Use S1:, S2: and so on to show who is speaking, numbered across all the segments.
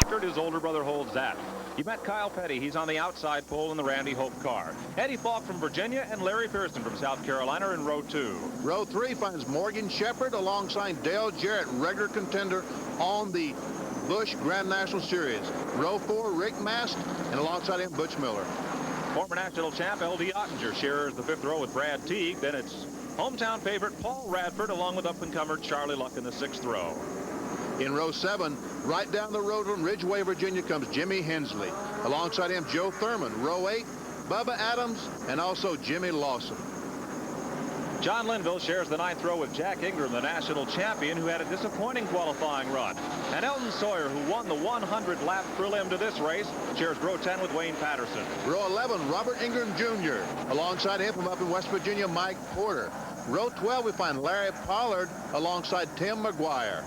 S1: record. His older brother holds that. You met Kyle Petty. He's on the outside pole in the Randy Hope car. Eddie Falk from Virginia and Larry Pearson from South Carolina in row 2.
S2: Row 3 finds Morgan Shepherd alongside Dale Jarrett, regular contender on the Busch Grand National Series. Row 4, Rick Mast, and alongside him, Butch Miller.
S1: Former national champ L.D. Ottinger shares the 5th row with Brad Teague. Then it's hometown favorite Paul Radford along with up-and-comer Charlie Luck in the 6th row.
S2: In row 7, right down the road from Ridgeway, Virginia, comes Jimmy Hensley. Alongside him, Joe Thurman. Row 8, Bubba Adams, and also Jimmy Lawson.
S1: John Linville shares the 9th row with Jack Ingram, the national champion, who had a disappointing qualifying run. And Elton Sawyer, who won the 100-lap prelim to this race, shares row 10 with Wayne Patterson.
S2: Row 11, Robert Ingram Jr. Alongside him from up in West Virginia, Mike Porter. Row 12, we find Larry Pollard alongside Tim McGuire.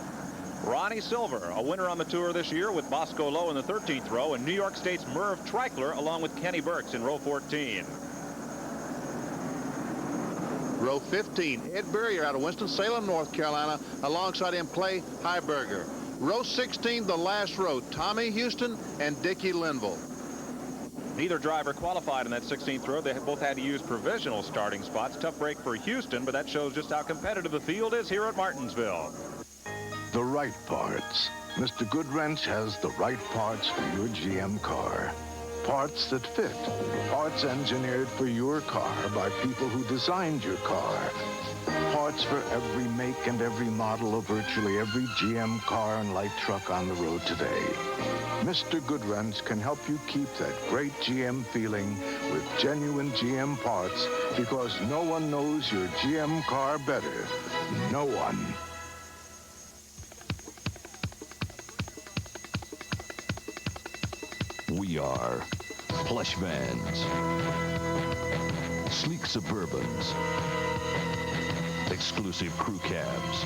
S1: Ronnie Silver, a winner on the tour this year with Bosco Lowe in the 13th row, and New York State's Merv Treichler along with Kenny Burks in row 14.
S2: Row 15, Ed Burrier out of Winston-Salem, North Carolina, alongside him Clay Heiberger. Row 16, the last row, Tommy Houston and Dickie Linville.
S1: Neither driver qualified in that 16th row. They both had to use provisional starting spots. Tough break for Houston, but that shows just how competitive the field is here at Martinsville.
S3: The right parts. Mr. Goodwrench has the right parts for your GM car. Parts that fit. Parts engineered for your car by people who designed your car. Parts for every make and every model of virtually every GM car and light truck on the road today. Mr. Goodwrench can help you keep that great GM feeling with genuine GM parts, because no one knows your GM car better. No one.
S4: We are plush vans, sleek Suburbans, exclusive crew cabs,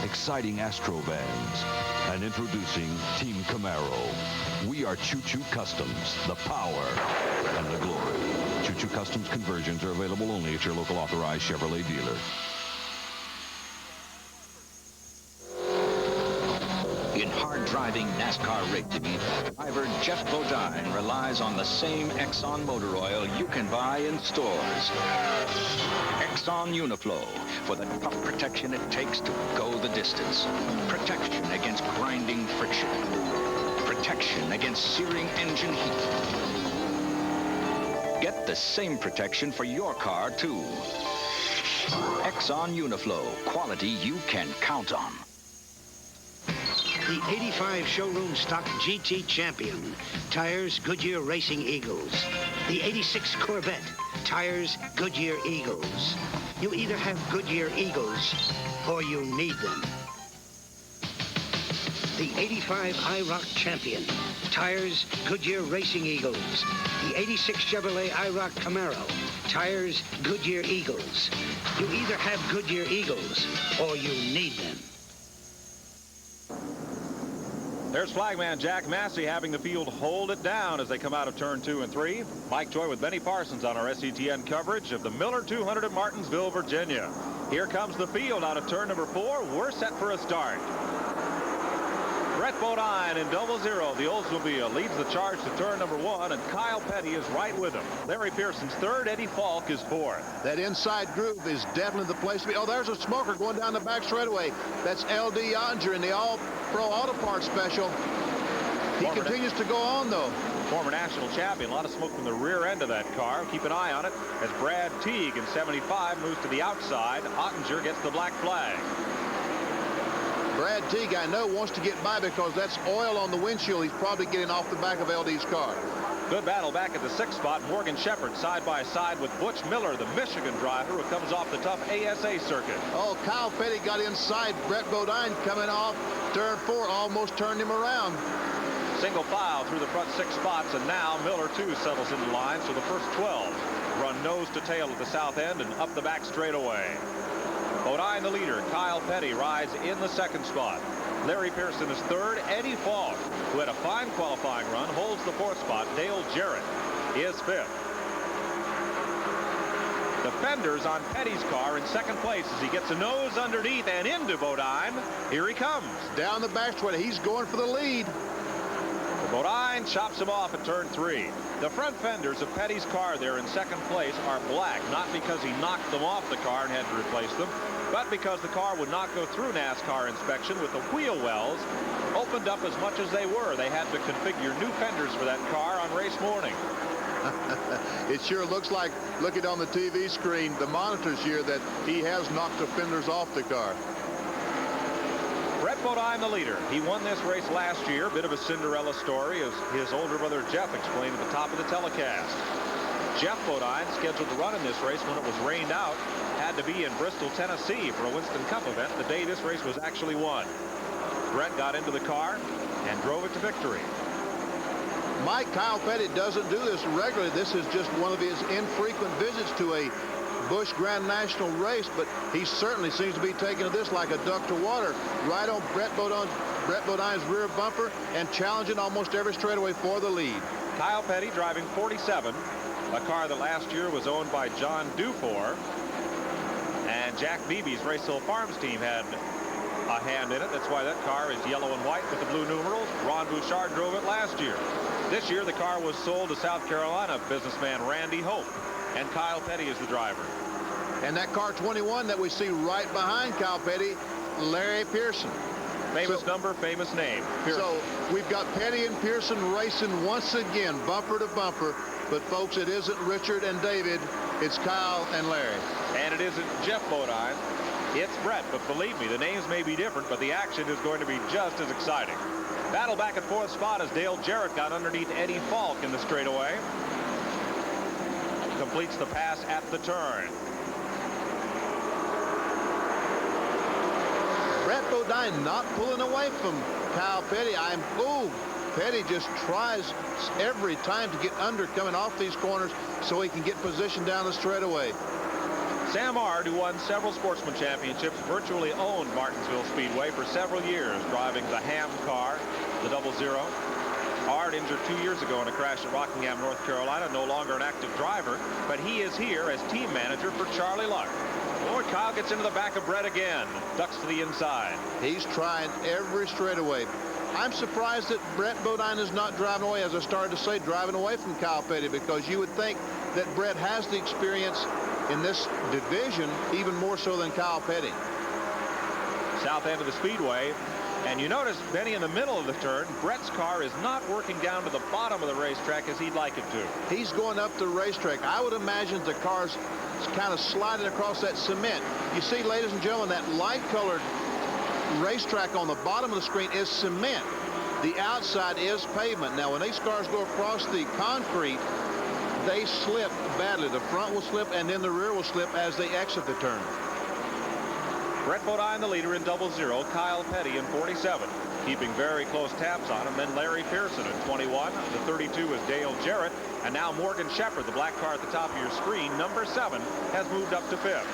S4: exciting Astro vans, and introducing Team Camaro. We are Choo Choo Customs, the power and the glory. Choo Choo Customs conversions are available only at your local authorized Chevrolet dealer.
S5: In hard-driving NASCAR rig to meet, driver Jeff Bodine relies on the same Exxon motor oil you can buy in stores. Exxon Uniflow, for the tough protection it takes to go the distance. Protection against grinding friction. Protection against searing engine heat. Get the same protection for your car, too. Exxon Uniflow, quality you can count on.
S6: The 85 showroom stock GT Champion. Tires, Goodyear Racing Eagles. The 86 Corvette. Tires, Goodyear Eagles. You either have Goodyear Eagles or you need them. The 85 IROC Champion. Tires, Goodyear Racing Eagles. The 86 Chevrolet IROC Camaro. Tires, Goodyear Eagles. You either have Goodyear Eagles or you need them.
S1: There's flagman Jack Massey having the field hold it down as they come out of turn 2 and 3. Mike Joy with Benny Parsons on our SCTN coverage of the Miller 200 at Martinsville, Virginia. Here comes the field out of turn number 4. We're set for a start. Brett Bodine in 00, the Oldsmobile, leads the charge to turn number 1, and Kyle Petty is right with him. Larry Pearson's 3rd, Eddie Falk is 4th.
S2: That inside groove is definitely the place to be. Oh, there's a smoker going down the back straightaway. That's L.D. Ottinger in the All-Pro Auto Parts Special. He continues to go on, though.
S1: Former national champion. A lot of smoke from the rear end of that car. Keep an eye on it as Brad Teague in 75 moves to the outside. Ottinger gets the black flag.
S2: Brad Teague, I know, wants to get by because that's oil on the windshield. He's probably getting off the back of LD's car.
S1: Good battle back at the 6th spot. Morgan Shepherd side by side with Butch Miller, the Michigan driver who comes off the tough ASA circuit.
S2: Oh, Kyle Petty got inside. Brett Bodine coming off turn 4, almost turned him around.
S1: Single file through the front 6 spots, and now Miller too settles into line, so the first 12 run nose to tail at the south end and up the back straightaway. Bodine the leader. Kyle Petty rides in the 2nd spot. Larry Pearson is 3rd. Eddie Falk, who had a fine qualifying run, holds the 4th spot. Dale Jarrett is 5th. The fenders on Petty's car in second place as he gets a nose underneath and into Bodine. Here he comes.
S2: Down the back straight. He's going for the lead.
S1: Bodine chops him off at turn 3. The front fenders of Petty's car there in second place are black, not because he knocked them off the car and had to replace them, but because the car would not go through NASCAR inspection with the wheel wells opened up as much as they were. They had to configure new fenders for that car on race morning.
S2: It sure looks like, looking on the TV screen, the monitors here, that he has knocked the fenders off the car.
S1: Brett Bodine, the leader. He won this race last year. Bit of a Cinderella story, as his older brother Jeff explained at the top of the telecast. Jeff Bodine, scheduled to run in this race when it was rained out, had to be in Bristol, Tennessee for a Winston Cup event the day this race was actually won. Brett got into the car and drove it to victory.
S2: Mike, Kyle Petty doesn't do this regularly. This is just one of his infrequent visits to a Busch Grand National race, but he certainly seems to be taking to this like a duck to water, right on Brett Bodine's rear bumper and challenging almost every straightaway for the lead.
S1: Kyle Petty driving 47, a car that last year was owned by John Dufour, and Jack Beebe's Race Hill Farms team had a hand in it. That's why that car is yellow and white with the blue numerals. Ron Bouchard drove it last year. This year the car was sold to South Carolina businessman Randy Hope, and Kyle Petty is the driver.
S2: And that car 21 that we see right behind Kyle Petty, Larry Pearson.
S1: Famous number, famous name. Pearson.
S2: So we've got Petty and Pearson racing once again, bumper to bumper. But folks, it isn't Richard and David, it's Kyle and Larry.
S1: And it isn't Jeff Bodine, it's Brett. But believe me, the names may be different, but the action is going to be just as exciting. Battle back at fourth spot as Dale Jarrett got underneath Eddie Falk in the straightaway. Completes the pass at the turn.
S2: Brett Bodine not pulling away from Kyle Petty. Petty just tries every time to get under coming off these corners so he can get position down the straightaway.
S1: Sam Ard, who won several Sportsman championships, virtually owned Martinsville Speedway for several years, driving the Ham car, the 00. Ard injured 2 years ago in a crash at Rockingham, North Carolina, no longer an active driver, but he is here as team manager for Charlie Luck. Lord Kyle gets into the back of Brett again, ducks to the inside.
S2: He's trying every straightaway. I'm surprised that Brett Bodine is not driving away, as I started to say, driving away from Kyle Petty, because you would think that Brett has the experience in this division even more so than Kyle Petty.
S1: South end of the speedway, and you notice, Benny, in the middle of the turn, Brett's car is not working down to the bottom of the racetrack as he'd like it to.
S2: He's going up the racetrack. I would imagine the car's kind of sliding across that cement. You see, ladies and gentlemen, that light-colored racetrack on the bottom of the screen is cement. The outside is pavement. Now, when these cars go across the concrete, they slip badly. The front will slip, and then the rear will slip as they exit the turn.
S1: Brett Bodine, the leader in 00. Kyle Petty in 47. Keeping very close tabs on him. Then Larry Pearson in 21. The 32 is Dale Jarrett. And now Morgan Shepherd, the black car at the top of your screen, number 7, has moved up to 5th.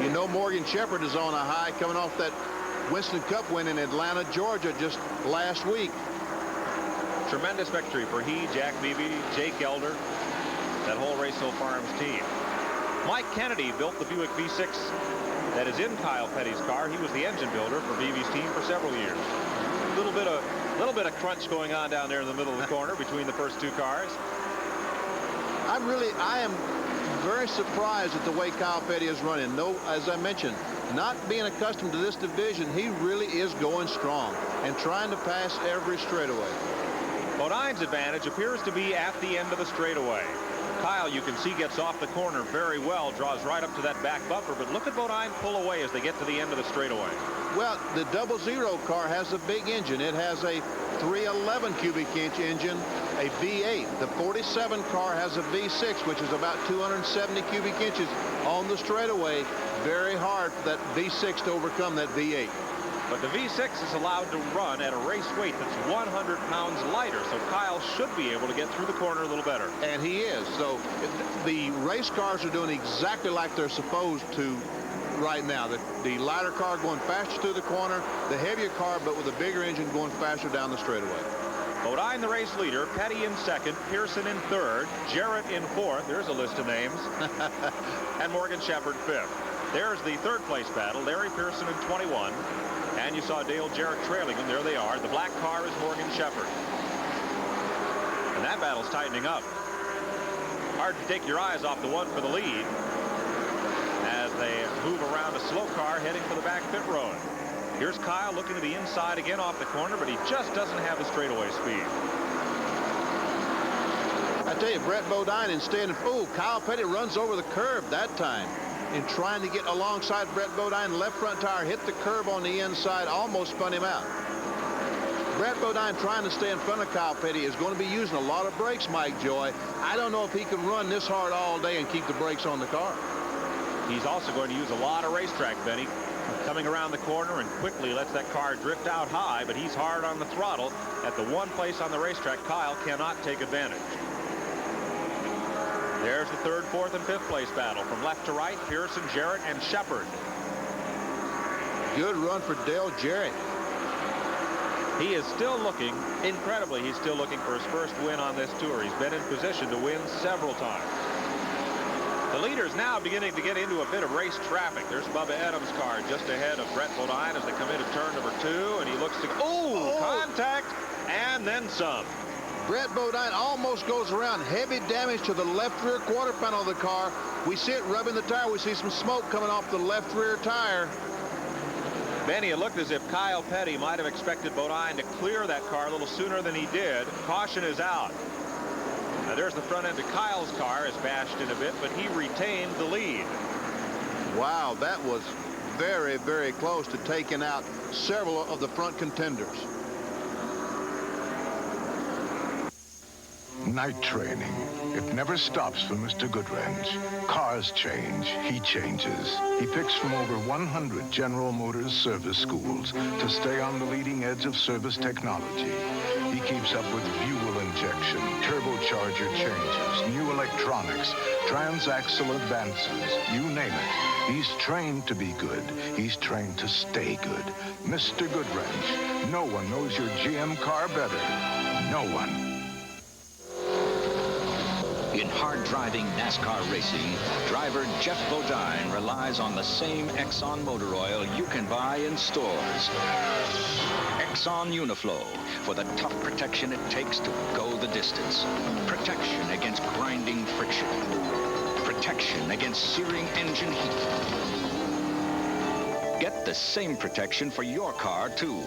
S2: You know, Morgan Shepherd is on a high coming off that Winston Cup win in Atlanta, Georgia just last week.
S1: Tremendous victory for he, Jack Beebe, Jake Elder, that whole Race Hill Farms team. Mike Kennedy built the Buick V6 that is in Kyle Petty's car. He was the engine builder for Beebe's team for several years. A little bit of crunch going on down there in the middle of the corner between the first two cars.
S2: I am very surprised at the way Kyle Petty is running. No, as I mentioned, not being accustomed to this division, he really is going strong and trying to pass every straightaway.
S1: Bodine's advantage appears to be at the end of the straightaway. Kyle, you can see, gets off the corner very well, draws right up to that back bumper, but look at Bodine pull away as they get to the end of the straightaway.
S2: Well, the 00 car has a big engine. It has a 311 cubic inch engine, a V8. The 47 car has a V6, which is about 270 cubic inches on the straightaway. Very hard for that V6 to overcome that V8.
S1: But the V6 is allowed to run at a race weight that's 100 pounds lighter, so Kyle should be able to get through the corner a little better.
S2: And he is. So the race cars are doing exactly like they're supposed to right now. The lighter car going faster through the corner, the heavier car, but with a bigger engine, going faster down the straightaway.
S1: Bodine, the race leader, Petty in second, Pearson in third, Jarrett in fourth. There's a list of names. And Morgan Shepherd fifth. There's the third place battle. Larry Pearson in 21. And you saw Dale Jarrett trailing them. There they are. The black car is Morgan Shepherd. And that battle's tightening up. Hard to take your eyes off the one for the lead as they move around a slow car heading for the back pit road. Here's Kyle looking to the inside again off the corner, but he just doesn't have the straightaway speed.
S2: I tell you, Brett Bodine instead of, oh, Kyle Petty runs over the curb that time. In trying to get alongside Brett Bodine, left front tire hit the curb on the inside, almost spun him out. Brett Bodine trying to stay in front of Kyle Petty is going to be using a lot of brakes, Mike Joy. I don't know if he can run this hard all day and keep the brakes on the car.
S1: He's also going to use a lot of racetrack, Benny. Coming around the corner and quickly lets that car drift out high, but he's hard on the throttle at the one place on the racetrack Kyle cannot take advantage. There's the third, fourth, and fifth place battle from left to right. Pearson, Jarrett, and Shepherd.
S2: Good run for Dale Jarrett.
S1: He is still looking, incredibly, he's still looking for his first win on this tour. He's been in position to win several times. The leader's now beginning to get into a bit of race traffic. There's Bubba Adams' car just ahead of Brett Bodine as they come into turn number 2, and he looks to, contact, and then some.
S2: Brett Bodine almost goes around. Heavy damage to the left rear quarter panel of the car. We see it rubbing the tire. We see some smoke coming off the left rear tire.
S1: Benny, it looked as if Kyle Petty might have expected Bodine to clear that car a little sooner than he did. Caution is out. Now there's the front end of Kyle's car, is bashed in a bit, but he retained the lead.
S2: Wow, that was very, very close to taking out several of the front contenders.
S3: Night training. It never stops for Mr. Goodwrench. Cars change. He changes. He picks from over 100 General Motors service schools to stay on the leading edge of service technology. He keeps up with fuel injection, turbocharger changes, new electronics, transaxle advances, you name it. He's trained to be good. He's trained to stay good. Mr. Goodwrench. No one knows your GM car better. No one.
S5: In hard-driving NASCAR racing, driver Jeff Bodine relies on the same Exxon motor oil you can buy in stores. Exxon Uniflow, for the tough protection it takes to go the distance. Protection against grinding friction. Protection against searing engine heat. Get the same protection for your car, too.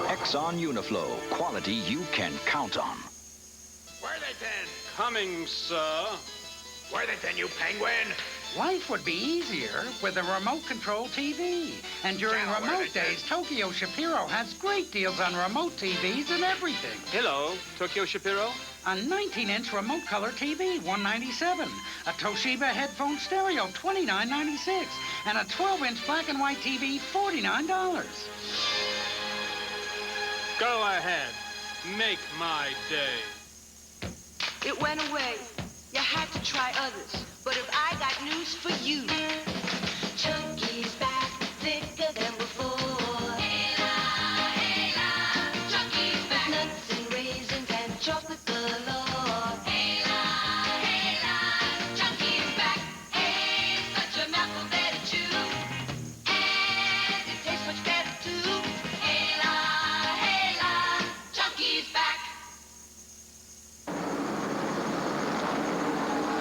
S5: Exxon Uniflow, quality you can count on.
S7: Worthington! Coming, sir. Worthington, you penguin!
S8: Life would be easier with a remote control TV. And during
S7: Now,
S8: remote
S7: Worthington.
S8: days, Tokyo Shapiro has great deals on remote TVs and everything.
S7: Hello, Tokyo Shapiro.
S8: A 19-inch remote color TV, $197. A Toshiba headphone stereo, $29.96. And a 12-inch black and white TV, $49.
S7: Go ahead. Make my day.
S9: It went away. You had to try others. But if I got news for you. Chunky's back, thicker than before. Hey la, hey la. Chunky's back. Nuts and raisins and chocolate galore. Hey la, Chunky's back. Hey, such a mouthful there to chew. And it tastes much better too. Hey la, Chunky's back.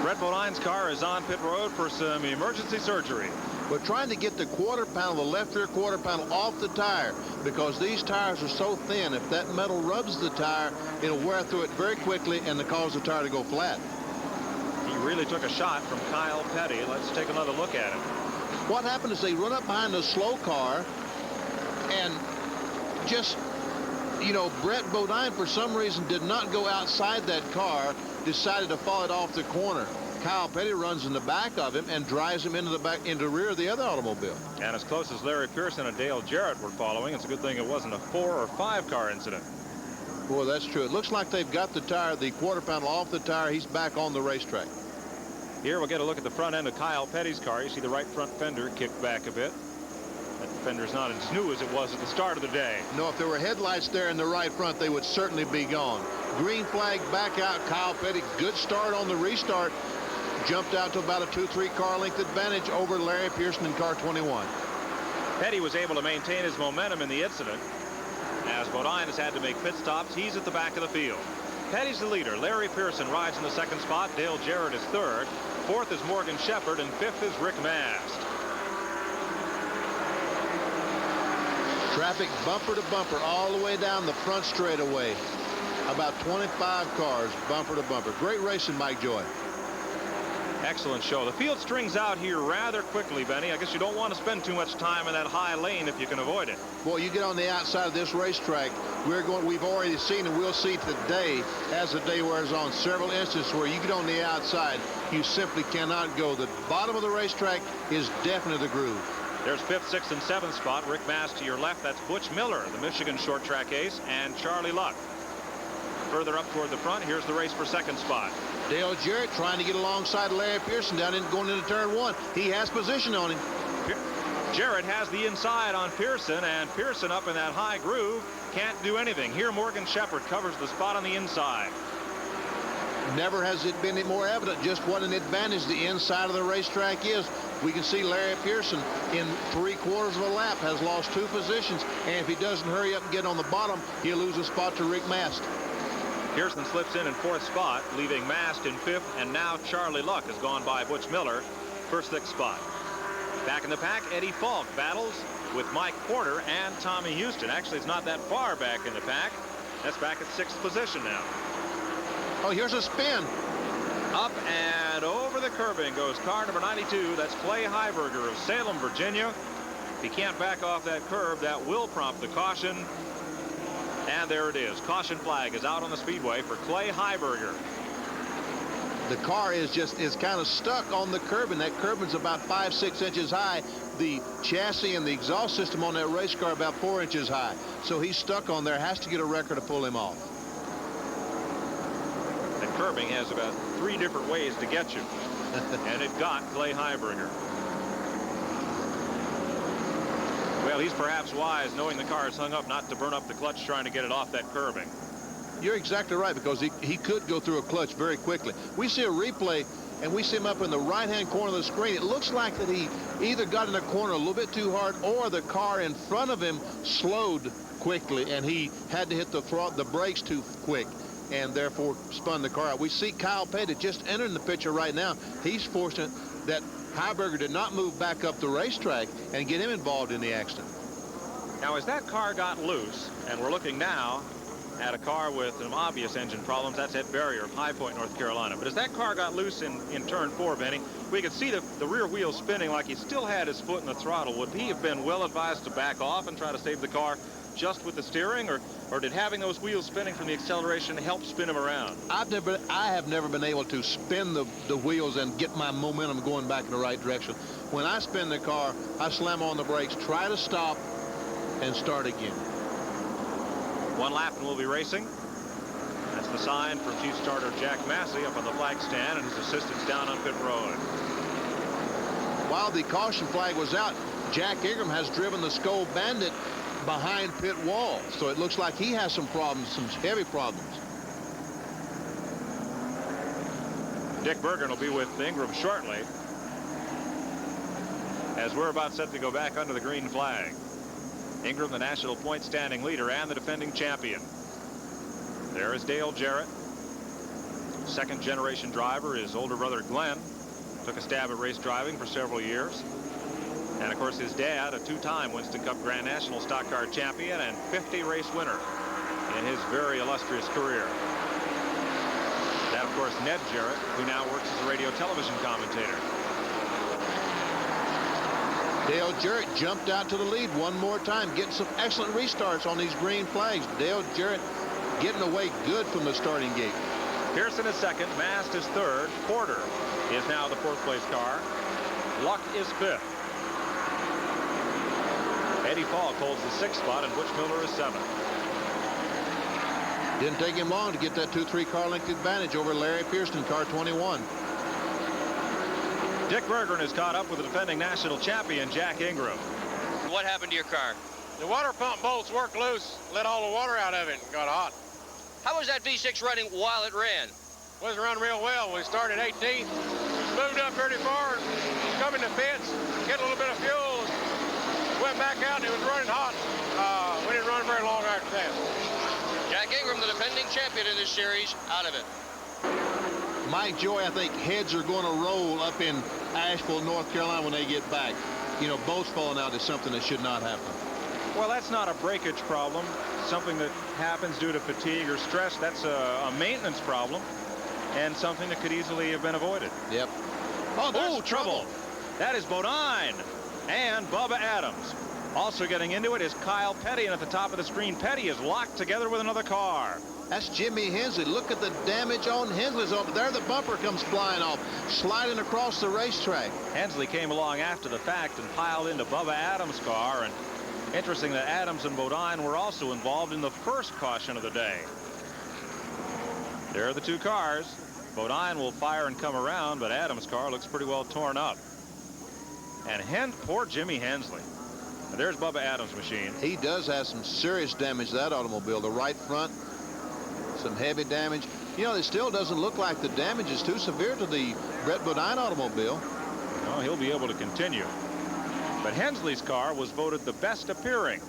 S1: Brett Bodine's car is on pit road for some emergency surgery.
S2: We're trying to get the quarter panel, the left rear quarter panel, off the tire because these tires are so thin. If that metal rubs the tire, it'll wear through it very quickly and cause the tire to go flat.
S1: He really took a shot from Kyle Petty. Let's take another look at it.
S2: What happened is they run up behind the slow car and just, you know, Brett Bodine for some reason did not go outside that car, decided to follow it off the corner. Kyle Petty runs in the back of him and drives him into the rear of the other automobile.
S1: And as close as Larry Pearson and Dale Jarrett were following, it's a good thing it wasn't a 4 or 5 car incident.
S2: Boy, that's true. It looks like they've got the tire, the quarter panel off the tire. He's back on the racetrack.
S1: Here we'll get a look at the front end of Kyle Petty's car. You see the right front fender kicked back a bit. That fender's not as new as it was at the start of the day.
S2: No, if there were headlights there in the right front, they would certainly be gone. Green flag back out. Kyle Petty, good start on the restart. Jumped out to about a 2-3 car length advantage over Larry Pearson in car 21.
S1: Petty was able to maintain his momentum in the incident. As Bodine has had to make pit stops, he's at the back of the field. Petty's the leader. Larry Pearson rides in the second spot. Dale Jarrett is third. Fourth is Morgan Shepherd, and fifth is Rick Mast.
S2: Traffic bumper to bumper all the way down the front straightaway. About 25 cars bumper to bumper. Great racing, Mike Joy.
S1: Excellent show. The field strings out here rather quickly, Benny. I guess you don't want to spend too much time in that high lane if you can avoid it.
S2: Boy, you get on the outside of this racetrack, we've already seen and we'll see today as the day wears on several instances where you get on the outside, you simply cannot go. The bottom of the racetrack is definitely the groove.
S1: There's fifth, sixth, and seventh spot. Rick Mast to your left. That's Butch Miller, the Michigan short track ace, and Charlie Luck. Further up toward the front, here's the race for second spot.
S2: Dale Jarrett trying to get alongside Larry Pearson going into turn one. He has position on him.
S1: Jarrett has the inside on Pearson, and Pearson up in that high groove can't do anything. Here Morgan Shepherd covers the spot on the inside.
S2: Never has it been more evident just what an advantage the inside of the racetrack is. We can see Larry Pearson in 3/4 of a lap has lost 2 positions, and if he doesn't hurry up and get on the bottom, he'll lose a spot to Rick Mast.
S1: Pearson slips in fourth spot, leaving Mast in fifth, and now Charlie Luck has gone by Butch Miller for sixth spot. Back in the pack, Eddie Falk battles with Mike Porter and Tommy Houston. Actually, it's not that far back in the pack. That's back at sixth position now.
S2: Oh, here's a spin.
S1: Up and over the curbing goes car number 92. That's Clay Heiberger of Salem, Virginia. If he can't back off that curb, that will prompt the caution. And there it is. Caution flag is out on the speedway for Clay Heiberger.
S2: The car is kind of stuck on the curb, and that curb is about 5-6 inches high. The chassis and the exhaust system on that race car about 4 inches high. So he's stuck on there, has to get a wrecker to pull him off.
S1: And curbing has about 3 different ways to get you. And it got Clay Heiberger. Well, he's perhaps wise, knowing the car is hung up, not to burn up the clutch trying to get it off that curbing.
S2: You're exactly right, because he could go through a clutch very quickly. We see a replay, and we see him up in the right-hand corner of the screen. It looks like that he either got in the corner a little bit too hard, or the car in front of him slowed quickly, and he had to hit the brakes too quick, and therefore spun the car out. We see Kyle Petty just entering the picture right now. He's fortunate that Heiberger did not move back up the racetrack and get him involved in the accident.
S1: Now, as that car got loose, and we're looking now at a car with some obvious engine problems, that's Ed Barrier of High Point, North Carolina. But as that car got loose in turn 4, Benny, we could see the rear wheel spinning like he still had his foot in the throttle. Would he have been well advised to back off and try to save the car just with the steering, or did having those wheels spinning from the acceleration help spin him around?
S2: I have never been able to spin the wheels and get my momentum going back in the right direction. When I spin the car, I slam on the brakes, try to stop, and start again.
S1: 1 lap and we'll be racing. That's the sign from Chief Starter Jack Massey up on the flag stand, and his assistants down on pit road.
S2: While the caution flag was out, Jack Ingram has driven the Skull Bandit behind pit wall, so it looks like he has some problems, some heavy problems.
S1: Dick Bergen will be with Ingram shortly, as we're about set to go back under the green flag. Ingram, the national point standing leader and the defending champion. There is Dale Jarrett, second generation driver. His older brother Glenn took a stab at race driving for several years. And of course his dad, a 2-time Winston Cup Grand National Stock Car champion and 50 race winner in his very illustrious career. That of course Ned Jarrett, who now works as a radio television commentator.
S2: Dale Jarrett jumped out to the lead one more time, getting some excellent restarts on these green flags. Dale Jarrett getting away good from the starting gate.
S1: Pearson is second, Mast is third, Porter is now the 4th place car, Luck is 5th. Eddie Falk holds the 6th spot, and Butch Miller is 7th.
S2: Didn't take him long to get that 2-3 car length advantage over Larry Pearson in car 21.
S1: Dick Bergen is caught up with the defending national champion Jack Ingram.
S10: what happened to your car?
S7: The water pump bolts worked loose, let all the water out of it, and got hot.
S10: How was that V6 running while it ran?
S7: Wasn't running real well. We started 18th, moved up pretty far, come in the pits, get a little bit of fuel, went back out, and it was running hot. We didn't run very long after that.
S10: Jack Ingram, the defending champion in this series, out of it.
S2: Mike Joy, I think heads are going to roll up in Asheville, North Carolina when they get back. You know, bolts falling out is something that should not happen.
S1: Well, that's not a breakage problem, something that happens due to fatigue or stress. That's a maintenance problem and something that could easily have been avoided.
S2: Yep.
S1: Oh, trouble. That is Bodine and Bubba Adams. Also getting into it is Kyle Petty, and at the top of the screen, Petty is locked together with another car.
S2: That's Jimmy Hensley. Look at the damage on Hensley's over there. The bumper comes flying off, sliding across the racetrack.
S1: Hensley came along after the fact and piled into Bubba Adams' car, and interesting that Adams and Bodine were also involved in the first caution of the day. There are the two cars. Bodine will fire and come around, but Adams' car looks pretty well torn up. And poor Jimmy Hensley. There's Bubba Adams' machine.
S2: He does have some serious damage to that automobile. The right front, some heavy damage. You know, it still doesn't look like the damage is too severe to the Brett Bodine automobile.
S1: No, he'll be able to continue. But Hensley's car was voted the best appearing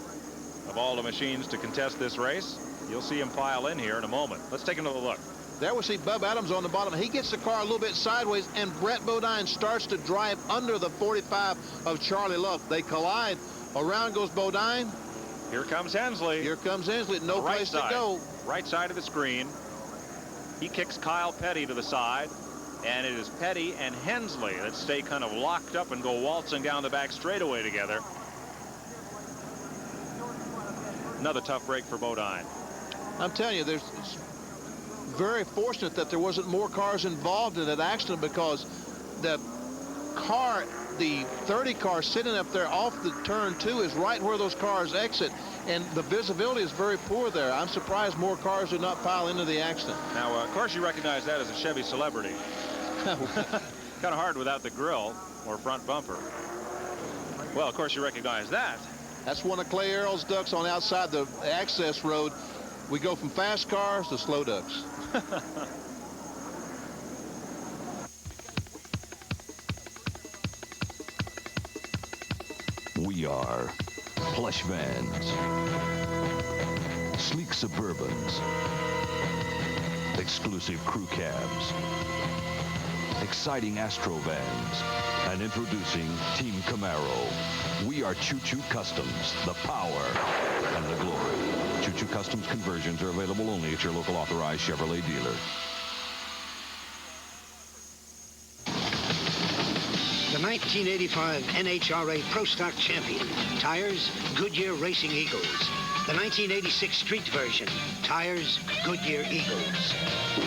S1: of all the machines to contest this race. You'll see him pile in here in a moment. Let's take another look.
S2: There we see Bub Adams on the bottom. He gets the car a little bit sideways, and Brett Bodine starts to drive under the 45 of Charlie Luff. They collide. Around goes Bodine.
S1: Here comes Hensley.
S2: Here comes Hensley. No place to go.
S1: Right side of the screen. He kicks Kyle Petty to the side. And it is Petty and Hensley that stay kind of locked up and go waltzing down the back straightaway together. Another tough break for Bodine.
S2: I'm telling you, it's very fortunate that there wasn't more cars involved in that accident, because the car, the 30 car sitting up there off the turn 2 is right where those cars exit, and the visibility is very poor there. I'm surprised more cars did not pile into the accident.
S1: Now, of course, you recognize that as a Chevy Celebrity. Kind of hard without the grill or front bumper. Well, of course, you recognize that.
S2: That's one of Clay Earle's ducks on outside the access road. We go from fast cars to slow ducks.
S4: We are plush vans, sleek Suburbans, exclusive crew cabs, exciting Astro vans, and introducing Team Camaro. We are Choo Choo Customs, the power and the glory. Choo Choo Customs conversions are available only at your local authorized Chevrolet dealer.
S6: The 1985 NHRA Pro Stock Champion. Tires, Goodyear Racing Eagles. The 1986 Street version. Tires, Goodyear Eagles.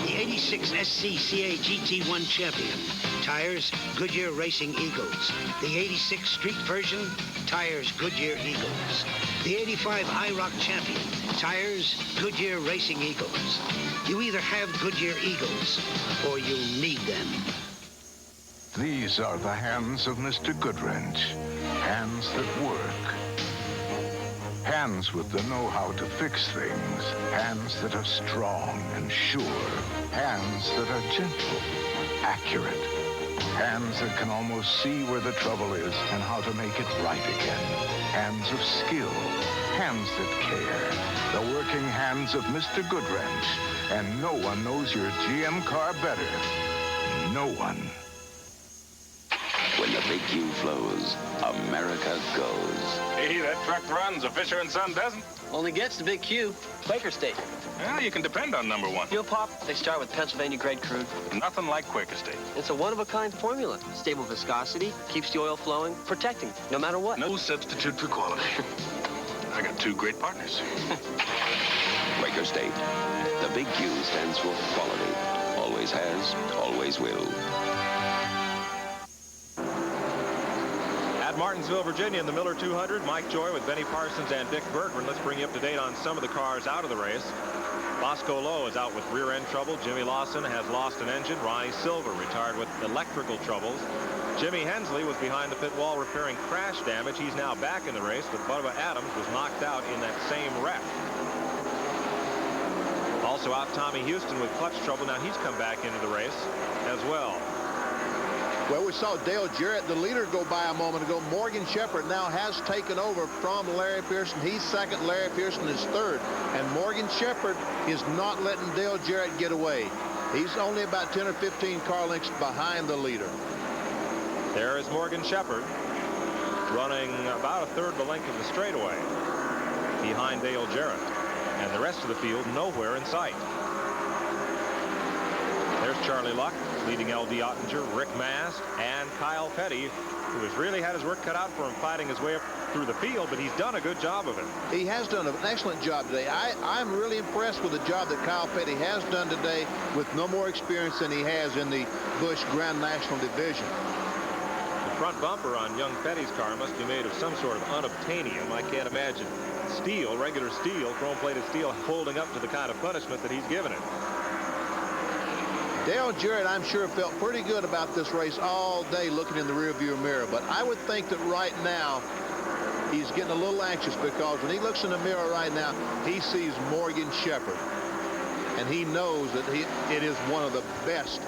S6: The 86 SCCA GT1 Champion. Tires, Goodyear Racing Eagles. The 86 Street version. Tires, Goodyear Eagles. The 85 IROC Champion. Tires, Goodyear Racing Eagles. You either have Goodyear Eagles or you'll need them.
S3: These are the hands of Mr. Goodwrench. Hands that work. Hands with the know-how to fix things. Hands that are strong and sure. Hands that are gentle, accurate. Hands that can almost see where the trouble is and how to make it right again. Hands of skill. Hands that care. The working hands of Mr. Goodwrench. And no one knows your GM car better. No one.
S11: When the big Q flows, America goes.
S12: Hey, that truck runs, a Fisher & Son doesn't.
S13: Only gets the big Q. Quaker State.
S12: Well, you can depend on number one.
S13: Fuel pop, they start with Pennsylvania grade crude.
S12: Nothing like Quaker State.
S13: It's a one-of-a-kind formula. Stable viscosity, keeps the oil flowing, protecting, no matter what.
S12: No substitute for quality. I got two great partners.
S11: Quaker State. The big Q stands for quality. Always has, always will.
S1: At Martinsville, Virginia, in the Miller 200, Mike Joy with Benny Parsons and Dick Bergman. Let's bring you up to date on some of the cars out of the race. Bosco Lowe is out with rear end trouble. Jimmy Lawson has lost an engine. Ronnie Silver retired with electrical troubles. Jimmy Hensley was behind the pit wall repairing crash damage. He's now back in the race, but Bubba Adams was knocked out in that same wreck. Also out Tommy Houston with clutch trouble. Now he's come back into the race as well.
S2: Well, we saw Dale Jarrett, the leader, go by a moment ago. Morgan Shepherd now has taken over from Larry Pearson. He's second. Larry Pearson is third. And Morgan Shepherd is not letting Dale Jarrett get away. He's only about 10 or 15 car lengths behind the leader.
S1: There is Morgan Shepherd running about a third the length of the straightaway behind Dale Jarrett. And the rest of the field nowhere in sight. There's Charlie Luck leading L.D. Ottinger, Rick Mast, and Kyle Petty, who has really had his work cut out for him fighting his way up through the field, but he's done a good job of it.
S2: He has done an excellent job today. I'm really impressed with the job that Kyle Petty has done today with no more experience than he has in the Busch Grand National Division.
S1: The front bumper on young Petty's car must be made of some sort of unobtainium. I can't imagine steel, regular steel, chrome-plated steel, holding up to the kind of punishment that he's given it.
S2: Dale Jarrett, I'm sure, felt pretty good about this race all day looking in the rearview mirror, but I would think that right now he's getting a little anxious because when he looks in the mirror right now, he sees Morgan Shepherd, and he knows that it is one of the best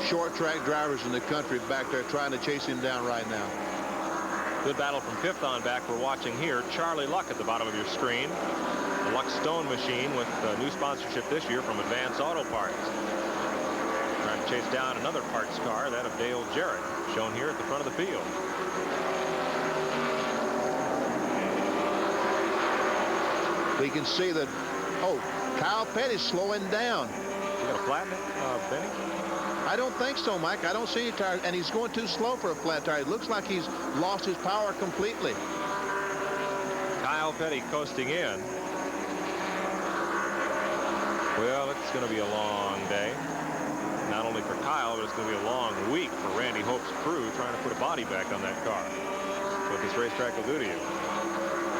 S2: short track drivers in the country back there trying to chase him down right now.
S1: Good battle from fifth on back we're watching here. Charlie Luck at the bottom of your screen. The Luck Stone machine with new sponsorship this year from Advance Auto Parts. Trying to chase down another parts car, that of Dale Jarrett, shown here at the front of the field.
S2: We can see that, Kyle Petty's slowing down.
S1: You got a flat, Benny?
S2: I don't think so, Mike. I don't see any tires, and he's going too slow for a flat tire. It looks like he's lost his power completely.
S1: Kyle Petty coasting in. Well, it's going to be a long day. Not only for Kyle, but it's going to be a long week for Randy Hope's crew trying to put a body back on that car. What this racetrack will do to you.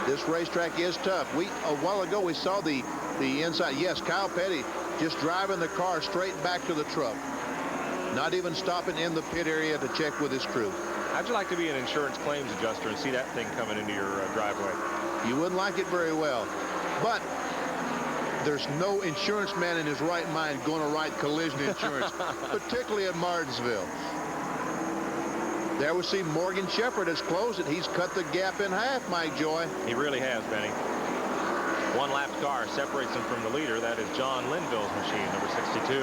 S2: This racetrack is tough. A while ago we saw the inside. Yes, Kyle Petty just driving the car straight back to the truck. Not even stopping in the pit area to check with his crew.
S1: How'd you like to be an insurance claims adjuster and see that thing coming into your driveway?
S2: You wouldn't like it very well. But there's no insurance man in his right mind going to write collision insurance, particularly at Martinsville. There we see Morgan Shepherd has closed it. He's cut the gap in half, Mike Joy.
S1: He really has, Benny. One lapped car separates him from the leader. That is John Linville's machine, number 62.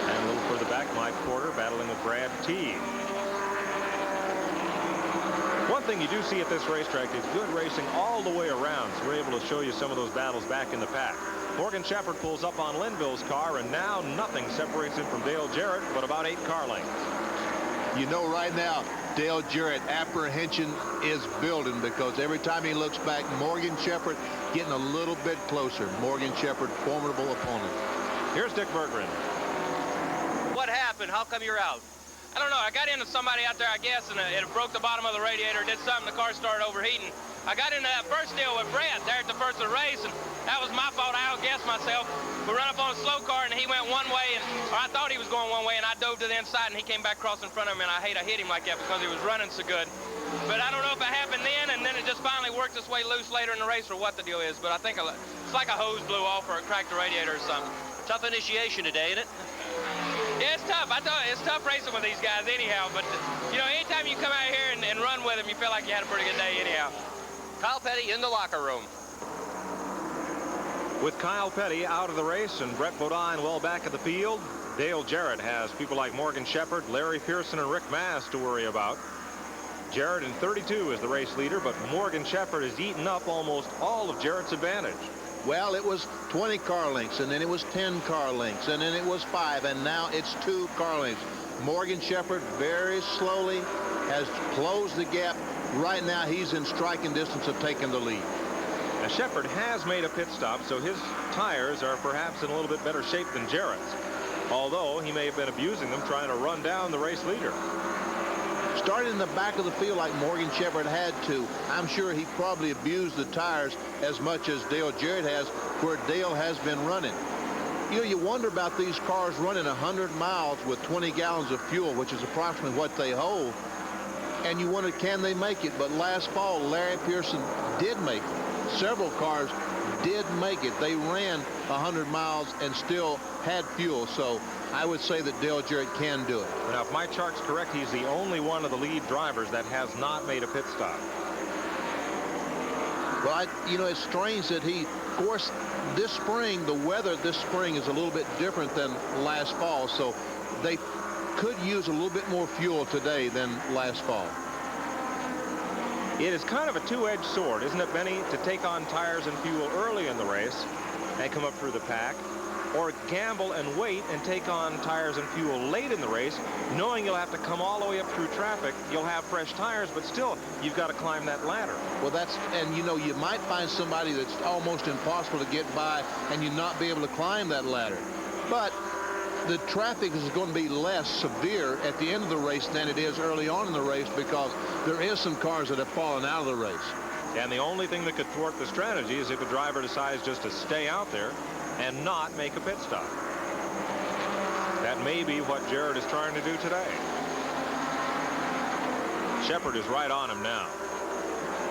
S1: And a little further back, Mike Porter battling with Brad Teague. One thing you do see at this racetrack is good racing all the way around, so we're able to show you some of those battles back in the pack. Morgan Shepherd pulls up on Linville's car, and now nothing separates him from Dale Jarrett but about 8 car lengths.
S2: You know, right now, Dale Jarrett, apprehension is building because every time he looks back, Morgan Shepherd getting a little bit closer. Morgan Shepherd, formidable opponent.
S1: Here's Dick Berggren.
S10: What happened? How come you're out? I don't know. I got into somebody out there, I guess, and it broke the bottom of the radiator, did something, the car started overheating. I got into that first deal with Brett there at the first of the race, and that was my fault. I outguessed myself. We run up on a slow car, and he went one way, or I thought he was going one way, and I dove to the inside, and he came back across in front of me, and I hate I hit him like that because he was running so good. But I don't know if it happened then, and then it just finally worked its way loose later in the race or what the deal is, but I think it's like a hose blew off or it cracked the radiator or something. Tough initiation today, isn't it? Yeah, it's tough. I thought it's tough racing with these guys anyhow, but, you know, anytime you come out here and run with them, you feel like you had a pretty good day anyhow. Kyle Petty in the locker room.
S1: With Kyle Petty out of the race and Brett Bodine well back at the field, Dale Jarrett has people like Morgan Shepherd, Larry Pearson, and Rick Mast to worry about. Jarrett in 32 is the race leader, but Morgan Shepherd has eaten up almost all of Jarrett's advantage.
S2: Well, it was 20 car lengths, and then it was 10 car lengths, and then it was 5, and now it's 2 car lengths. Morgan Shepherd very slowly has closed the gap. Right now, he's in striking distance of taking the lead.
S1: Now, Shepherd has made a pit stop, so his tires are perhaps in a little bit better shape than Jarrett's, although he may have been abusing them trying to run down the race leader.
S2: Started in the back of the field like Morgan Shepherd had to. I'm sure he probably abused the tires as much as Dale Jarrett has, where Dale has been running. You know, you wonder about these cars running 100 miles with 20 gallons of fuel, which is approximately what they hold. And you wonder, can they make it? But last fall, Larry Pearson did make it. Several cars did make it. They ran 100 miles and still had fuel. So I would say that Dale Jarrett can do it.
S1: Now, if my chart's correct, he's the only one of the lead drivers that has not made a pit stop.
S2: Well, you know, it's strange that he, of course, this spring, the weather this spring is a little bit different than last fall. So they could use a little bit more fuel today than last fall.
S1: It is kind of a two-edged sword, isn't it, Benny, to take on tires and fuel early in the race and come up through the pack, or gamble and wait and take on tires and fuel late in the race, knowing you'll have to come all the way up through traffic. You'll have fresh tires, but still, you've got to climb that ladder.
S2: Well, and you know, you might find somebody that's almost impossible to get by and you not be able to climb that ladder. But the traffic is going to be less severe at the end of the race than it is early on in the race, because there is some cars that have fallen out of the race.
S1: And the only thing that could thwart the strategy is if a driver decides just to stay out there and not make a pit stop. That may be what Jarrett is trying to do today. Shepard is right on him now.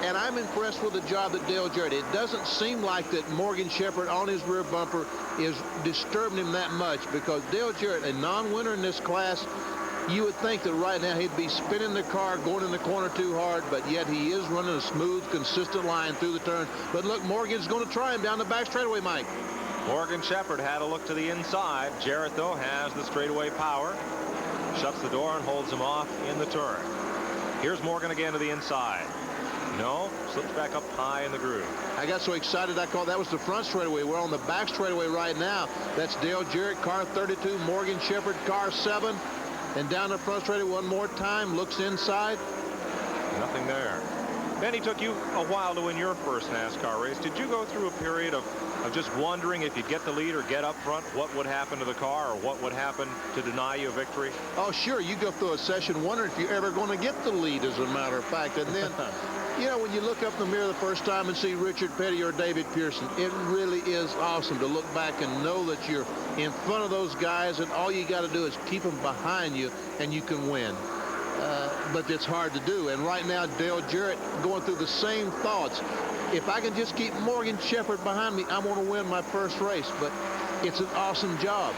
S2: And I'm impressed with the job that Dale Jarrett. It doesn't seem like that Morgan Shepard on his rear bumper is disturbing him that much, because Dale Jarrett, a non-winner in this class, you would think that right now he'd be spinning the car, going in the corner too hard, but yet he is running a smooth, consistent line through the turn. But look, Morgan's going to try him down the back straightaway, Mike.
S1: Morgan Shepard had a look to the inside. Jarrett, though, has the straightaway power. Shuts the door and holds him off in the turn. Here's Morgan again to the inside. No, slips back up high in the groove.
S2: I got so excited I called that was the front straightaway. We're on the back straightaway right now. That's Dale Jarrett, car 32, Morgan Shepard, car 7. And down the front straightaway one more time, looks inside.
S1: Nothing there. Benny, took you a while to win your first NASCAR race. Did you go through a period of just wondering if you'd get the lead or get up front, what would happen to the car or what would happen to deny you a victory?
S2: Oh, sure. You go through a session wondering if you're ever going to get the lead, as a matter of fact. And then, you know, when you look up in the mirror the first time and see Richard Petty or David Pearson, it really is awesome to look back and know that you're in front of those guys, and all you got to do is keep them behind you and you can win. But it's hard to do. And right now, Dale Jarrett going through the same thoughts. If I can just keep Morgan Shepard behind me, I'm going to win my first race. But it's an awesome job.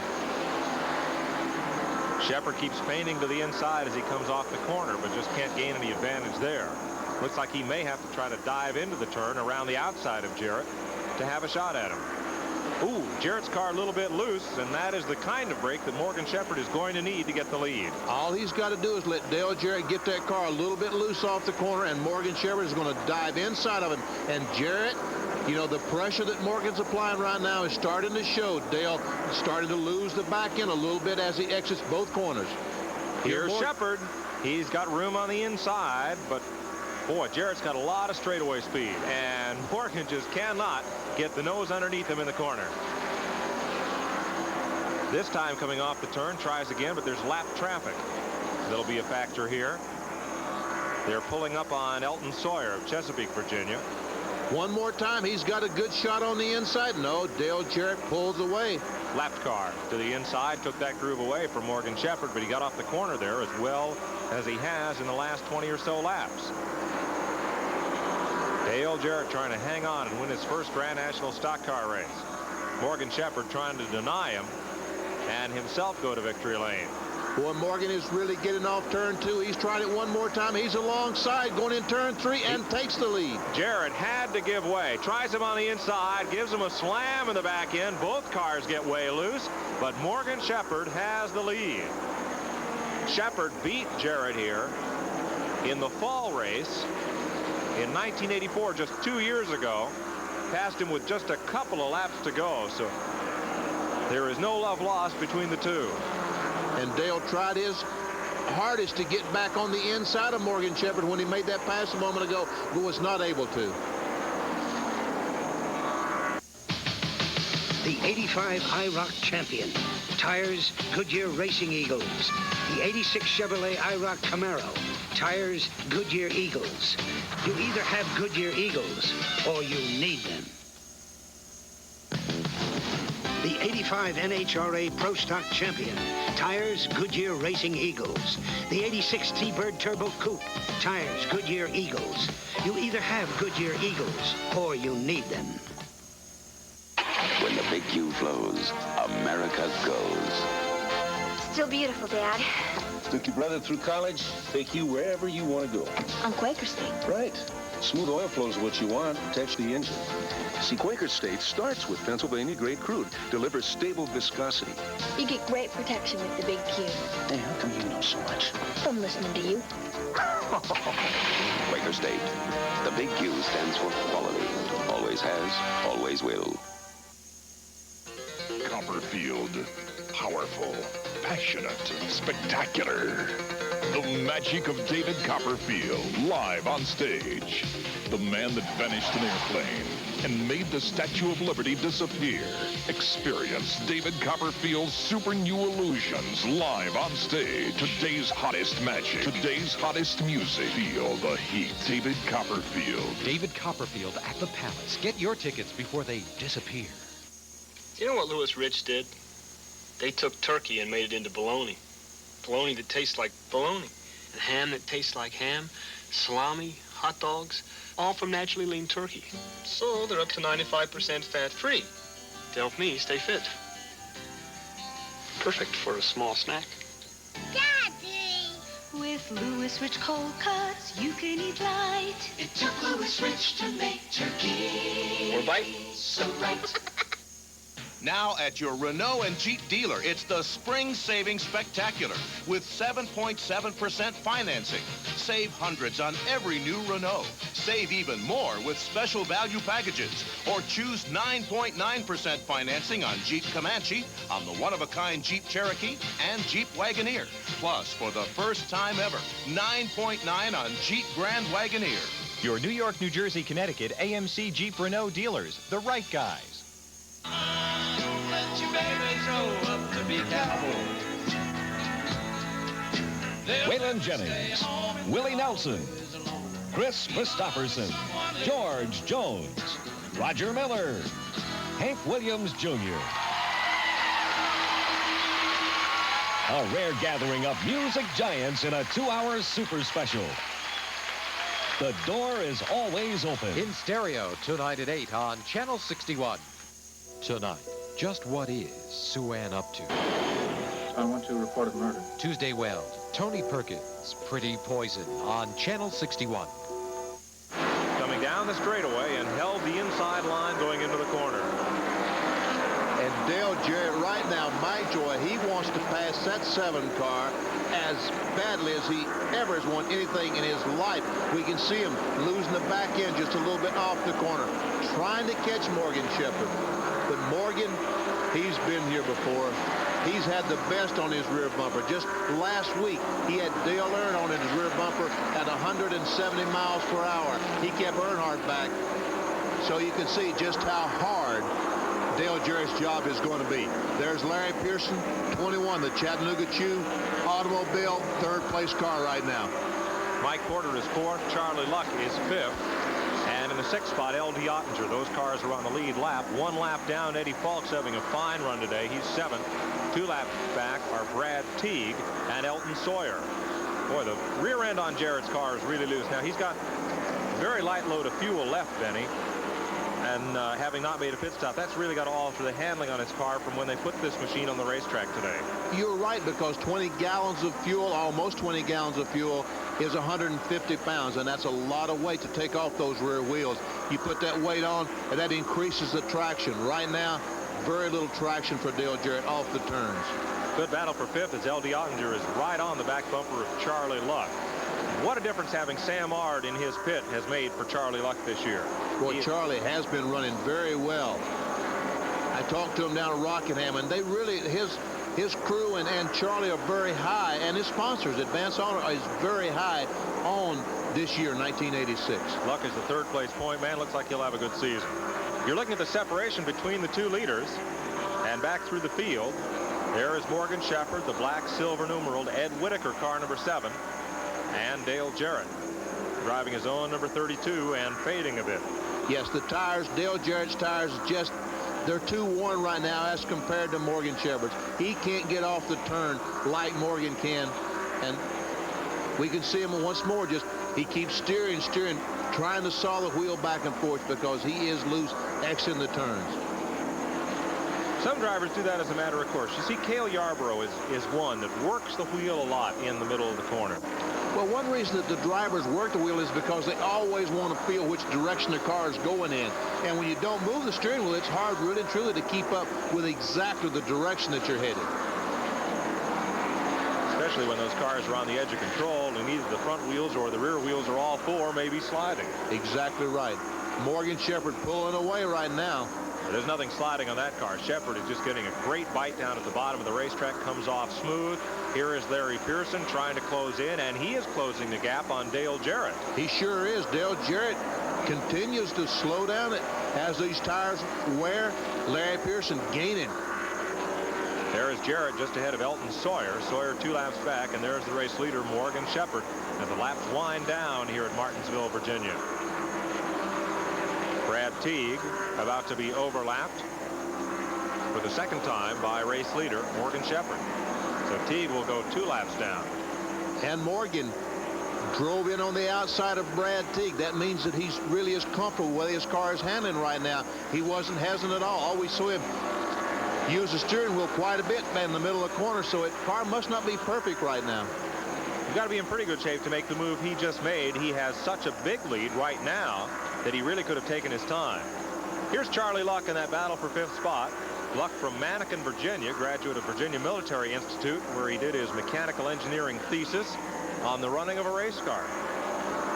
S1: Shepard keeps feigning to the inside as he comes off the corner, but just can't gain any advantage there. Looks like he may have to try to dive into the turn around the outside of Jarrett to have a shot at him. Ooh, Jarrett's car a little bit loose, and that is the kind of brake that Morgan Shepard is going to need to get the lead.
S2: All he's got to do is let Dale Jarrett get that car a little bit loose off the corner, and Morgan Shepard is going to dive inside of him. And Jarrett, you know, the pressure that Morgan's applying right now is starting to show. Dale is starting to lose the back end a little bit as he exits both corners.
S1: Here's Shepard. He's got room on the inside, but boy, Jarrett's got a lot of straightaway speed, and Morgan just cannot get the nose underneath him in the corner. This time coming off the turn, tries again, but there's lap traffic. That'll be a factor here. They're pulling up on Elton Sawyer of Chesapeake, Virginia.
S2: One more time, he's got a good shot on the inside. No, Dale Jarrett pulls away.
S1: Lapped car to the inside, took that groove away from Morgan Shepard, but he got off the corner there as well as he has in the last 20 or so laps. Dale Jarrett trying to hang on and win his first Grand National stock car race. Morgan Shepard trying to deny him and himself go to victory lane.
S2: Boy, Morgan is really getting off turn 2. He's tried it one more time. He's alongside going in turn 3 and takes the lead.
S1: Jarrett had to give way. Tries him on the inside, gives him a slam in the back end. Both cars get way loose, but Morgan Shepard has the lead. Shepard beat Jarrett here in the fall race in 1984, just 2 years ago. Passed him with just a couple of laps to go, so there is no love lost between the two.
S2: And Dale tried his hardest to get back on the inside of Morgan Shepard when he made that pass a moment ago, but was not able to.
S6: The 85 IROC champion. Tires, Goodyear Racing Eagles. The 86 Chevrolet IROC Camaro. Tires, Goodyear Eagles. You either have Goodyear Eagles or you need them. The 85 NHRA Pro Stock Champion. Tires, Goodyear Racing Eagles. The 86 T-Bird Turbo Coupe. Tires, Goodyear Eagles. You either have Goodyear Eagles or you need them.
S11: When the big Q flows, America goes.
S9: Still beautiful, Dad.
S12: Took your brother through college, take you wherever you want to go.
S9: On Quaker State.
S12: Right. Smooth oil flow is what you want, protects the engine. See, Quaker State starts with Pennsylvania-grade crude, delivers stable viscosity.
S9: You get great protection with the Big Q.
S12: Hey, how come you know so much?
S9: From listening to you.
S11: Quaker State. The big Q stands for quality. Always has, always will.
S14: Copperfield. Powerful, passionate, spectacular. The magic of David Copperfield, live on stage. The man that vanished an airplane and made the Statue of Liberty disappear. Experience David Copperfield's super new illusions live on stage. Today's hottest magic, today's hottest music. Feel the heat. David Copperfield.
S15: David Copperfield at the Palace. Get your tickets before they disappear.
S16: You know what Louis Rich did? They took turkey and made it into bologna. Bologna that tastes like bologna. And ham that tastes like ham. Salami, hot dogs, all from naturally lean turkey. So they're up to 95% fat-free. To help me stay fit. Perfect for a small snack.
S9: Daddy! With Louis Rich cold cuts, you can eat light. It took Louis Rich to make turkey.
S16: Or bite.
S9: So right.
S17: Now at your Renault and Jeep dealer, it's the Spring Savings Spectacular with 7.7% financing. Save hundreds on every new Renault. Save even more with special value packages. Or choose 9.9% financing on Jeep Comanche, on the one-of-a-kind Jeep Cherokee, and Jeep Wagoneer. Plus, for the first time ever, 9.9 on Jeep Grand Wagoneer.
S18: Your New York, New Jersey, Connecticut AMC Jeep Renault dealers, the right guys.
S4: Waylon Jennings, Willie Nelson, Chris Christopherson, George Jones, Roger Miller, Hank Williams Jr. A rare gathering of music giants in a 2-hour super special. The door is always open.
S15: In stereo, tonight at 8 on Channel 61. Tonight, just what is Sue Ann up to?
S19: I want to report a murder.
S15: Tuesday Wells, Tony Perkins, Pretty Poison on Channel 61.
S1: Coming down the straightaway and held the inside line going into the corner.
S2: And Dale Jarrett right now, Mike Joy, he wants to pass that 7 car as badly as he ever has won anything in his life. We can see him losing the back end just a little bit off the corner, trying to catch Morgan Shepherd. But Morgan, he's been here before. He's had the best on his rear bumper. Just last week, he had Dale Earnhardt on his rear bumper at 170 miles per hour. He kept Earnhardt back. So you can see just how hard Dale Jarrett's job is going to be. There's Larry Pearson, 21, the Chattanooga Chew automobile, 3rd place car right now.
S1: Mike Porter is 4th. Charlie Luck is 5th. And in the 6th spot, L.D. Ottinger. Those cars are on the lead lap. 1 lap down, Eddie Falk's having a fine run today. He's 7th. 2 laps back are Brad Teague and Elton Sawyer. Boy, the rear end on Jarrett's car is really loose. Now, he's got a very light load of fuel left, Benny. And having not made a pit stop, that's really got to alter the handling on his car from when they put this machine on the racetrack today.
S2: You're right, because 20 gallons of fuel, almost 20 gallons of fuel, is 150 pounds, and that's a lot of weight to take off those rear wheels. You put that weight on, and that increases the traction. Right now, very little traction for Dale Jarrett off the turns.
S1: Good battle for 5th as L.D. Ottinger is right on the back bumper of Charlie Luck. What a difference having Sam Ard in his pit has made for Charlie Luck this year.
S2: Boy, Charlie has been running very well. I talked to him down at Rockingham, and they really, his crew and Charlie are very high, and his sponsors, Advance Honor, is very high on this year, 1986.
S1: Luck is the 3rd place point man. Looks like he'll have a good season. You're looking at the separation between the 2 leaders, and back through the field, there is Morgan Shepherd, the black silver numeraled Ed Whitaker car number 7, and Dale Jarrett driving his own number 32 and fading a bit.
S2: Yes, the tires, Dale Jarrett's tires, just They're too worn right now as compared to Morgan Shepherd's. He can't get off the turn like Morgan can. And we can see him once more. Just he keeps steering, trying to saw the wheel back and forth because he is loose Xing the turns.
S1: Some drivers do that as a matter of course. You see, Cale Yarborough is one that works the wheel a lot in the middle of the corner.
S2: Well, one reason that the drivers work the wheel is because they always want to feel which direction the car is going in. And when you don't move the steering wheel, it's hard really and truly to keep up with exactly the direction that you're headed.
S1: Especially when those cars are on the edge of control and either the front wheels or the rear wheels or all four may be sliding.
S2: Exactly right. Morgan Shepherd pulling away right now.
S1: There's nothing sliding on that car. Shepherd is just getting a great bite down at the bottom of the racetrack, comes off smooth. Here is Larry Pearson trying to close in, and he is closing the gap on Dale Jarrett.
S2: He sure is. Dale Jarrett continues to slow down it as these tires wear. Larry Pearson gaining.
S1: There is Jarrett just ahead of Elton Sawyer. Sawyer 2 laps back, and there's the race leader, Morgan Shepherd, as the laps wind down here at Martinsville, Virginia. Brad Teague about to be overlapped for the second time by race leader Morgan Shepherd. So Teague will go 2 laps down.
S2: And Morgan drove in on the outside of Brad Teague. That means that he's really is comfortable with his car is handling right now. He wasn't hesitant at all. Always saw him use the steering wheel quite a bit in the middle of the corner, so the car must not be perfect right now.
S1: You've got to be in pretty good shape to make the move he just made. He has such a big lead right now that he really could have taken his time. Here's Charlie Luck in that battle for 5th spot. Luck from Mannequin, Virginia, graduate of Virginia Military Institute, where he did his mechanical engineering thesis on the running of a race car.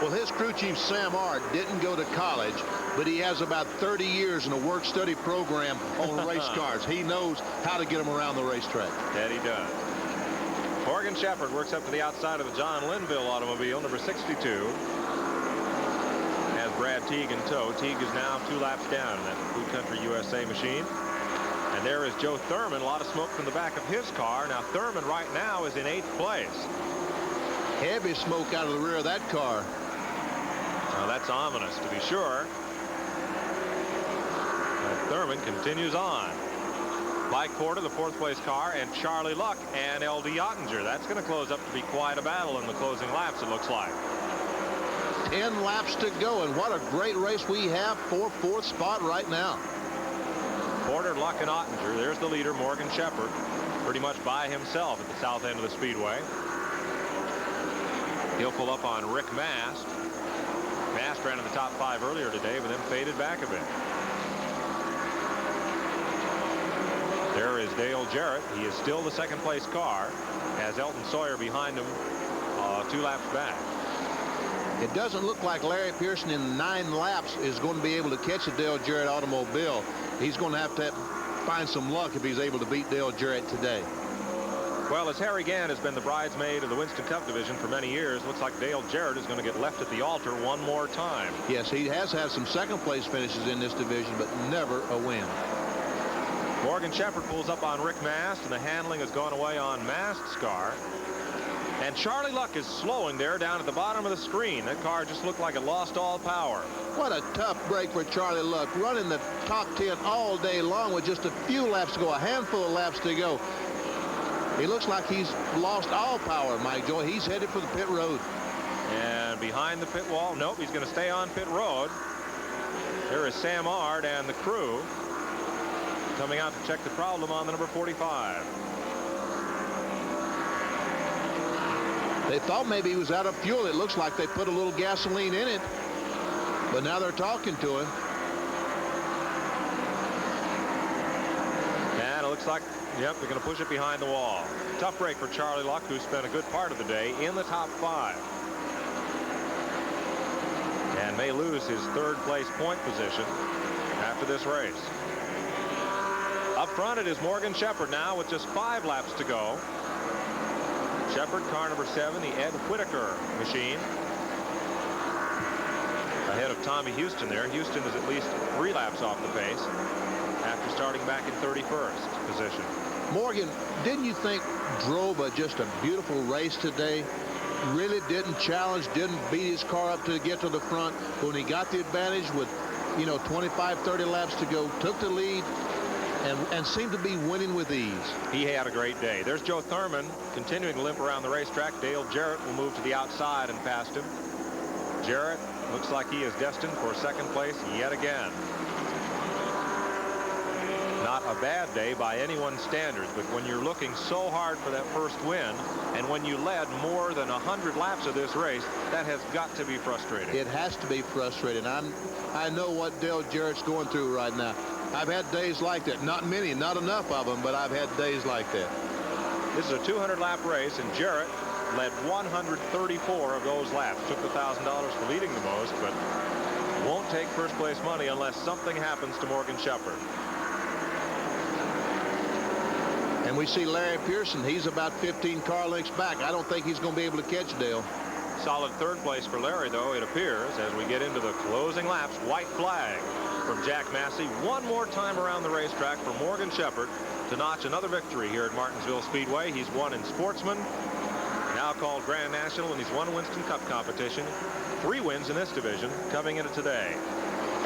S2: Well, his crew chief, Sam Ard, didn't go to college, but he has about 30 years in a work-study program on race cars. He knows how to get them around the racetrack.
S1: That he does. Morgan Shepherd works up to the outside of the John Linville automobile, number 62. Has Brad Teague in tow. Teague is now 2 laps down in that Food Country USA machine. And there is Joe Thurman. A lot of smoke from the back of his car. Now Thurman right now is in 8th place.
S2: Heavy smoke out of the rear of that car.
S1: Now that's ominous to be sure. And Thurman continues on. Mike Porter, the 4th place car, and Charlie Luck and L.D. Ottinger. That's going to close up to be quite a battle in the closing laps, it looks like.
S2: 10 laps to go, and what a great race we have for 4th spot right now.
S1: Porter, Luck, and Ottinger. There's the leader, Morgan Shepherd, pretty much by himself at the south end of the speedway. He'll pull up on Rick Mast. Mast ran in the top 5 earlier today, but then faded back a bit. There is Dale Jarrett. He is still the 2nd place car, has Elton Sawyer behind him 2 laps back.
S2: It doesn't look like Larry Pearson in 9 laps is going to be able to catch a Dale Jarrett automobile. He's going to have to find some luck if he's able to beat Dale Jarrett today.
S1: Well, as Harry Gann has been the bridesmaid of the Winston Cup division for many years, looks like Dale Jarrett is going to get left at the altar one more time.
S2: Yes, he has had some 2nd place finishes in this division, but never a win.
S1: Morgan Shepherd pulls up on Rick Mast, and the handling has gone away on Mast's car. And Charlie Luck is slowing there down at the bottom of the screen. That car just looked like it lost all power.
S2: What a tough break for Charlie Luck, running the top 10 all day long with just a few laps to go, a handful of laps to go. He looks like he's lost all power, Mike Joy. He's headed for the pit road.
S1: And behind the pit wall, nope, he's going to stay on pit road. There is Sam Ard and the crew coming out to check the problem on the number 45.
S2: They thought maybe he was out of fuel. It looks like they put a little gasoline in it, but now they're talking to him.
S1: And it looks like, yep, they're going to push it behind the wall. Tough break for Charlie Luck, who spent a good part of the day in the top 5. And may lose his 3rd place point position after this race. Up front, it is Morgan Shepherd now with just 5 laps to go. Shepherd, car number 7, the Ed Whitaker machine. Ahead of Tommy Houston there. Houston is at least 3 laps off the pace after starting back in 31st position.
S2: Morgan, didn't you think drove just a beautiful race today? Really didn't challenge, didn't beat his car up to get to the front. When he got the advantage with, 25, 30 laps to go, took the lead, and seemed to be winning with ease.
S1: He had a great day. There's Joe Thurman continuing to limp around the racetrack. Dale Jarrett will move to the outside and past him. Jarrett looks like he is destined for second place yet again. Not a bad day by anyone's standards, but when you're looking so hard for that first win, and when you led more than 100 laps of this race, that has got to be frustrating.
S2: It has to be frustrating. I know what Dale Jarrett's going through right now. I've had days like that. Not many, not enough of them, but I've had days like that.
S1: This is a 200-lap race, and Jarrett led 134 of those laps. Took the $1,000 for leading the most, but won't take first place money unless something happens to Morgan Shepherd.
S2: And we see Larry Pearson. He's about 15 car lengths back. I don't think he's going to be able to catch Dale.
S1: Solid third place for Larry, though, it appears, as we get into the closing laps. White flag from Jack Massey. One more time around the racetrack for Morgan Shepherd to notch another victory here at Martinsville Speedway. He's won in Sportsman, now called Grand National, and he's won Winston Cup competition. 3 wins in this division coming into today.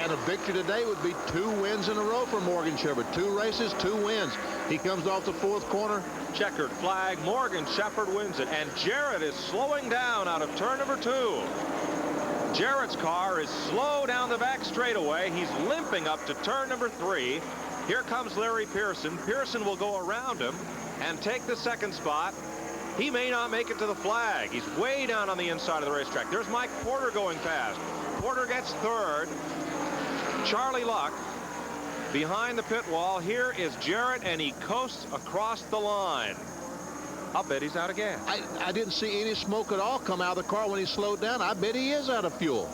S2: And a victory today would be 2 wins in a row for Morgan Shepherd. 2 races, 2 wins. He comes off the 4th corner.
S1: Checkered flag. Morgan Shepherd wins it. And Jarrett is slowing down out of turn number 2. Jarrett's car is slow down the back straightaway. He's limping up to turn number 3. Here comes Larry Pearson. Pearson will go around him and take the 2nd spot. He may not make it to the flag. He's way down on the inside of the racetrack. There's Mike Porter going past. Porter gets 3rd. Charlie Luck behind the pit wall. Here is Jarrett, and he coasts across the line. I'll bet he's out of gas.
S2: I didn't see any smoke at all come out of the car when he slowed down. I bet he is out of fuel.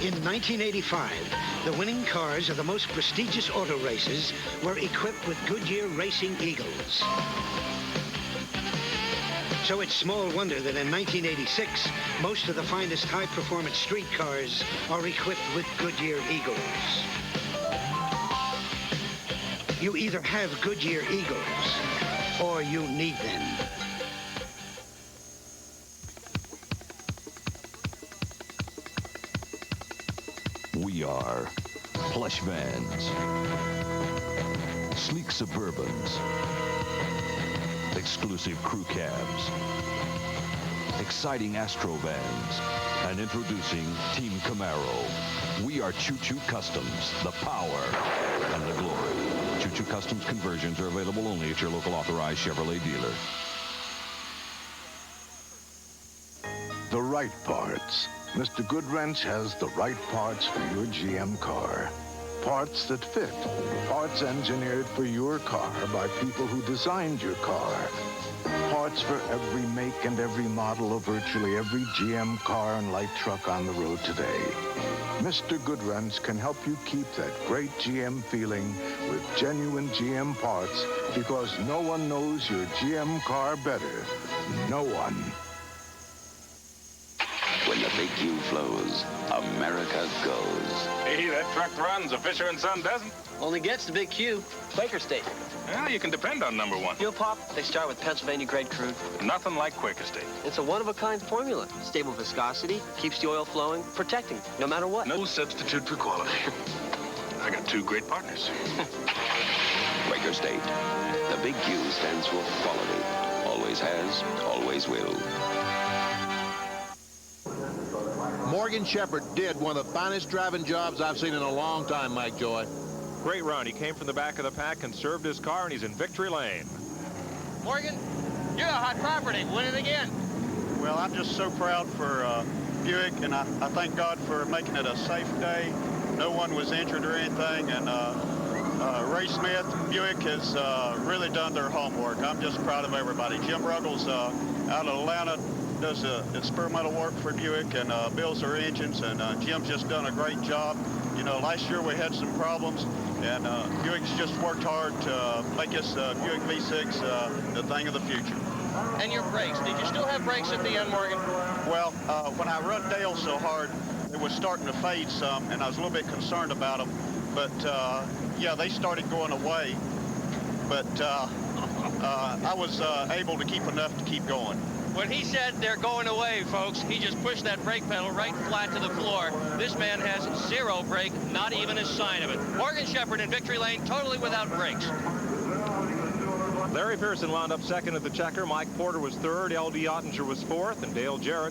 S6: In 1985, the winning cars of the most prestigious auto races were equipped with Goodyear Racing Eagles. So it's small wonder that in 1986, most of the finest high-performance street cars are equipped with Goodyear Eagles. You either have Goodyear Eagles or you need them.
S4: We are plush vans, sleek Suburbans, exclusive crew cabs, exciting Astro vans, and introducing Team Camaro. We are Choo Choo Customs, the power and the glory. Choo Choo Customs conversions are available only at your local authorized Chevrolet dealer.
S3: The right parts. Mr. Goodwrench has the right parts for your GM car. Parts that fit. Parts engineered for your car by people who designed your car. Parts for every make and every model of virtually every GM car and light truck on the road today. Mr. Goodwrench can help you keep that great GM feeling with genuine GM parts, because no one knows your GM car better. No one.
S11: When the big Q flows, America goes.
S20: Hey, that truck runs, a Fisher & Son doesn't.
S13: Only gets the big Q. Quaker State.
S20: Well, you can depend on number 1.
S13: Fuel pop, they start with Pennsylvania-grade crude.
S20: Nothing like Quaker State.
S13: It's a one-of-a-kind formula. Stable viscosity, keeps the oil flowing, protecting, no matter what.
S20: No substitute for quality. I got 2 great partners.
S11: Quaker State. The big Q stands for quality. Always has, always will.
S2: Morgan Shepherd did one of the finest driving jobs I've seen in a long time, Mike Joy.
S1: Great run. He came from the back of the pack, conserved his car, and he's in victory lane.
S10: Morgan, you're a hot property. Win it again.
S19: Well, I'm just so proud for Buick, and I thank God for making it a safe day. No one was injured or anything, and Ray Smith, Buick has really done their homework. I'm just proud of everybody. Jim Ruggles out of Atlanta does experimental work for Buick and builds their engines, and Jim's just done a great job. You know, last year we had some problems, and Buick's just worked hard to make this Buick V6 the thing of the future.
S10: And your brakes, did you still have brakes at the end, Morgan?
S19: Well, when I run Dale so hard, it was starting to fade some, and I was a little bit concerned about them. But, yeah, they started going away. But I was able to keep enough to keep going.
S10: When he said they're going away, folks, he just pushed that brake pedal right flat to the floor. This man has zero brake, not even a sign of it. Morgan Shepherd in victory lane, totally without brakes.
S1: Larry Pearson wound up second at the checker. Mike Porter was third. L.D. Ottinger was fourth. And Dale Jarrett,